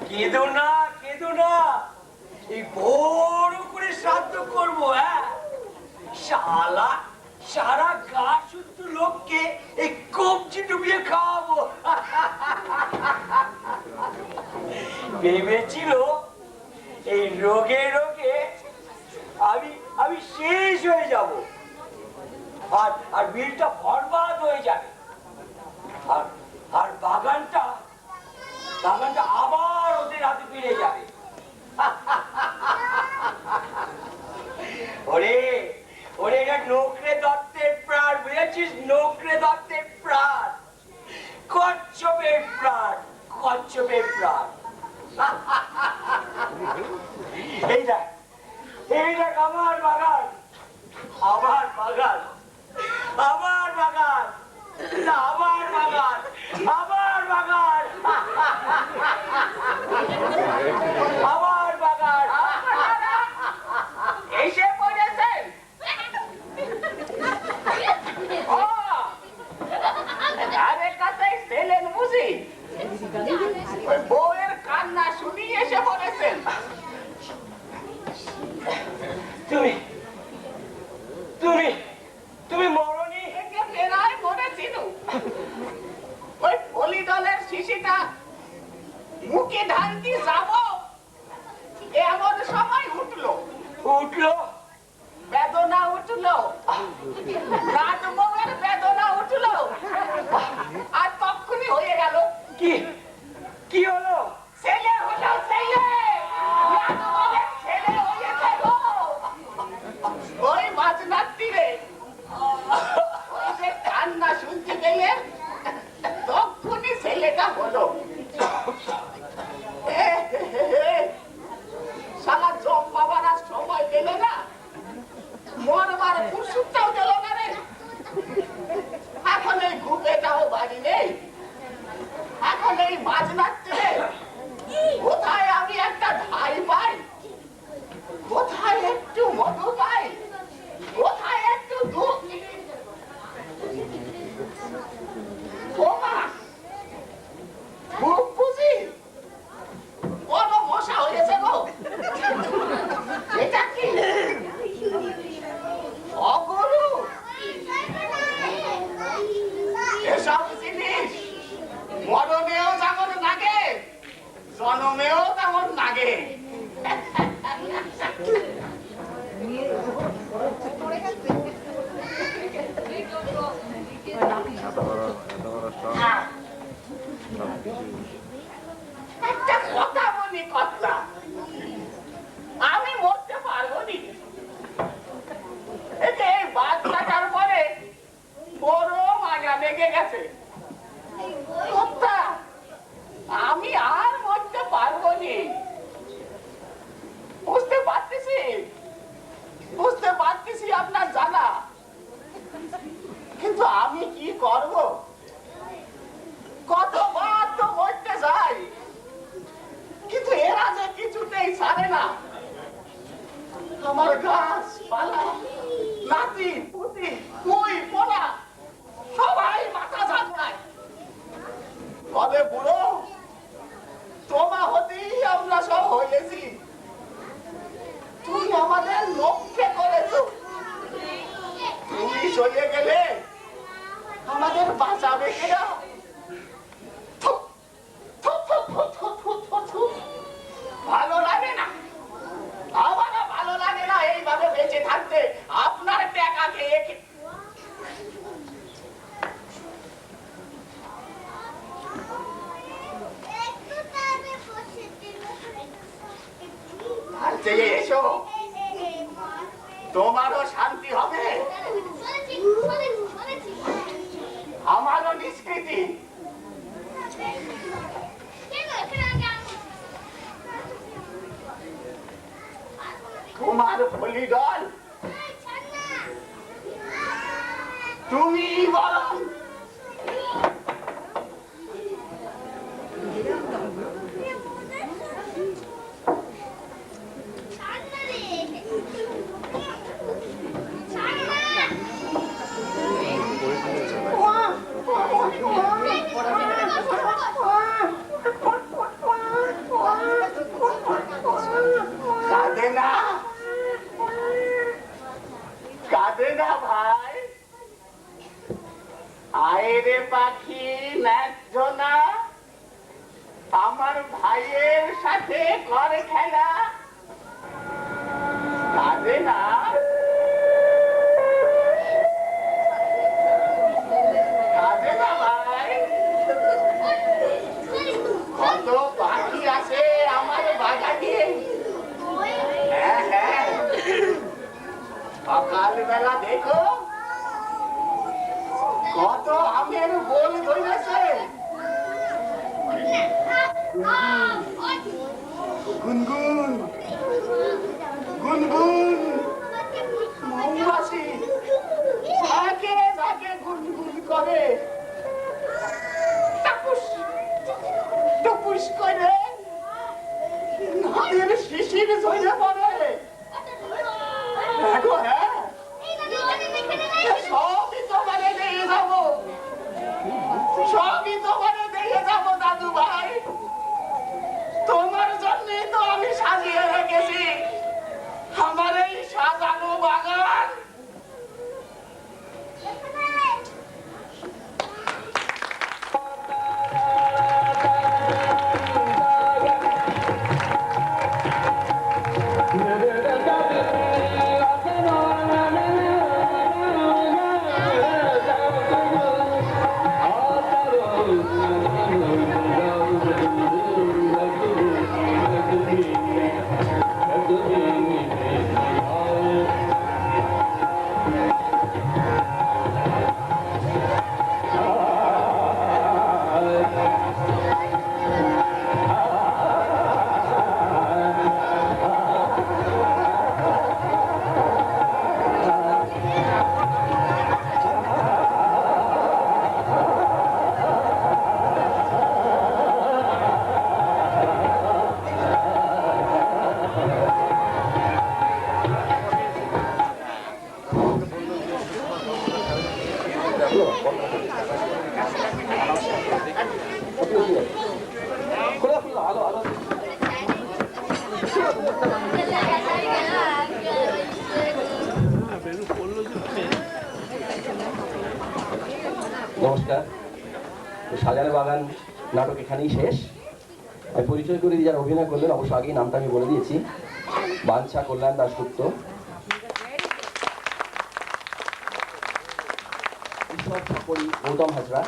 কেঁদো না, কেঁদো না, এই বড় করে শ্রাদ্ধ করবো। হ্যাঁ, শালা সারা গা শুদ্ধ লোককে এই কবজি ডুবিয়ে খাওয়াবো। ভেবেছিল এই রোগে রোগে আমি শেষ হয়ে যাব, আর বিলটা বরবাদ হয়ে যাবে, আর বাগানটা আবার ওদের হাতে ফিরে যাবে। ওরে ওরে, এটা নোকরে দত্তের প্রাণ, বুঝেছিস? নোকরে দত্তের প্রাণ, কচ্ছপের প্রাণ, কচ্ছপের প্রাণ। এই দেখ আমার বাগান, আমার বাগান, আমার বাগান, আমার বাগান, আমার বাগান, আমার বাগান। এসে পড়েছেন? আরে কাছে ছেলেন বুঝি, ওই বউয়ের কান্না শুনি এসে পড়েছেন। তুমি তুমি তুমি মরনি? বেড়ায় মরেছিল। ওই পলিডলের শিশিটা মুখে ঢালতে যাব, এমন সময় উঠলো বেদনা, উঠলো রাত বউয়ের বেদনা উঠলো, আর তখনই হয়ে গেল কি হলো? ছেলে হলো, ছেলে ছেলে হয়েছে গো। ওই বাজনার তীরে ওই যে কান্না শুনতে গেলে তখনই ছেলেটা হলো। সারা জম বাবার আর সময় পেল না, মরবার ফুরসুতটাও গেল না রে। এখন এই ঘুপেটাও বাড়ি নেই, এখন এই বাজনার তীরে কোথায় আমি একটা ধাই পাই, কোথায় একটু মধু পাই, কোথায় একটু দুধ। খুব বুঝি বড় মশা হয়েছে গো। এটা কি অগরু? এসব জিনিস মরণেও যেমন লাগে, জনমেও তেমন লাগে। একটা কথা বলি কথা, আমি মরতে পারবো নি। এই বাদ কাটার পরে বড় মায়া লেগে গেছে। আমি আর মরতে পারবো নি। বুঝতে পারতেছি আপনার জানা, কিন্তু আমি কি করব? কতবার তো মরতে যাই, কিন্তু এরা যে কিছুতেই ছাড়ে না। আমার গাছপালা, নাতি পুতি, মুই পোলা সবাই মাথা ঝাঁকায়, বলে বুড়ো তোমা হতেই আমরা সব হয়েছি, তুই আমাদের লক্ষ্যে করেছ, তুমি চলে গেলে আমাদের বাঁচাবে কিনা? ভালো লাগে না, আমারও ভালো লাগে না এইভাবে বেঁচে থাকতে, আপনার টাকা খেয়ে। এসো, তোমারও শান্তি হবে, আমারও নিষ্কৃতি। তোমার ভলি দল তুমি বরং আয় রে পাখি ন্যায্য না, আমার ভাইয়ের সাথে করে খেলা, কাঁদে না। কাঁদে না ভাই, কত পাখি আছে আমার বাগানে। হ্যাঁ হ্যাঁ, সকালবেলা দেখো কত আমের বোল ধরেছে। গুনগুন গুনগুন মৌমাছি ঝাঁকে ঝাঁকে গুনগুন করে, টাপুস টুপুস করে নদীর শিশির ঝরে পড়ে। দেখো হ্যাঁ, সবই তোমারে দিয়ে যাবো, সবই তোমারে দিয়ে যাবো দাদু ভাই। তোমার জন্যই তো আমি সাজিয়ে রেখেছি আমার এই সাজানো বাগান। নমস্কার। সাজানো বাগান নাটক এখানেই শেষ। আমি পরিচয় করে দিয়ে যারা অভিনয় করলেন, অবশ্য আগেই নামটা আমি বলে দিয়েছি, বাঞ্ছা কল্যাণ দাশগুপ্ত, ঈশ্বর ঠাকুরি গৌতম হাজরা,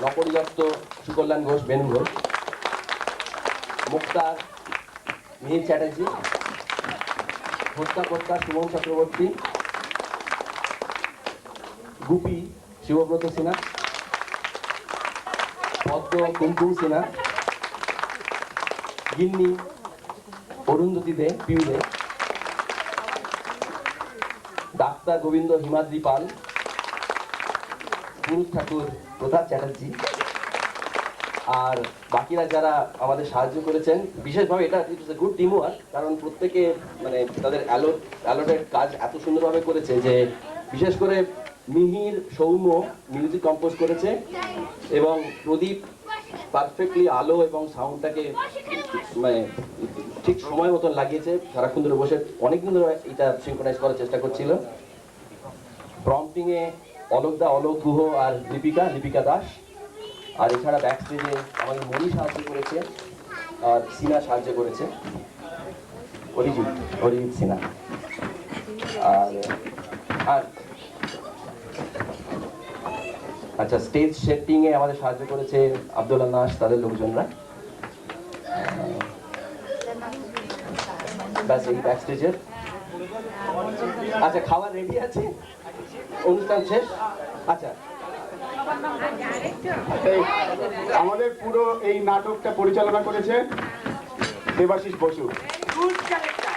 নকরি দত্ত সুকল্যাণ ঘোষ বেনু ঘোষ, মুক্তার মিহির চ্যাটার্জি, ভোক্তা কর্তা সুমন চক্রবর্তী, গুপি শিবব্রত সিনহা, পদ্ম কুমকুম সিনহা, গিন্নি অরুন্ধতী দে পিউ দে, ডাক্তার গোবিন্দ হিমাদ্রি পাল, পুরুষ ঠাকুর প্রতাপ চ্যাটার্জি, আর বাকিরা যারা আমাদের সাহায্য করেছেন। বিশেষভাবে এটা গুড টিম ওয়ার্ক, কারণ প্রত্যেকে মানে তাদের অ্যালোটেড কাজ এত সুন্দরভাবে করেছে যে বিশেষ করে মিহির সৌম্য মিউজিক কম্পোজ করেছে এবং প্রদীপ পারফেক্টলি আলো এবং সাউন্ডটাকে মানে ঠিক সময় মতন লাগিয়েছে। সারাক্ষণ ধরে বসে অনেকদিন ধরে এটা সিঙ্ক্রোনাইজ করার চেষ্টা করছিল। প্রম্পটিংয়ে অলোক গুহ আর লিপিকা দাস, আর এছাড়া ব্যাক স্টেজে আমাদের মনি সাহায্য করেছে আর সিনহা সাহায্য করেছে, অরিজিৎ সিনহা। আর আচ্ছা, স্টেজ সেটিংয়ে আমাদের সাহায্য করেছে আব্দুল্লাহ নাস, তাদের লোকজনরা। ব্যাস এই ব্যাক স্টেজের। আচ্ছা, খাবার রেডি আছে, অনুষ্ঠান শেষ। আচ্ছা, আমাদের পুরো এই নাটকটা পরিচালনা করেছে দেবাশিস বসু। Good character.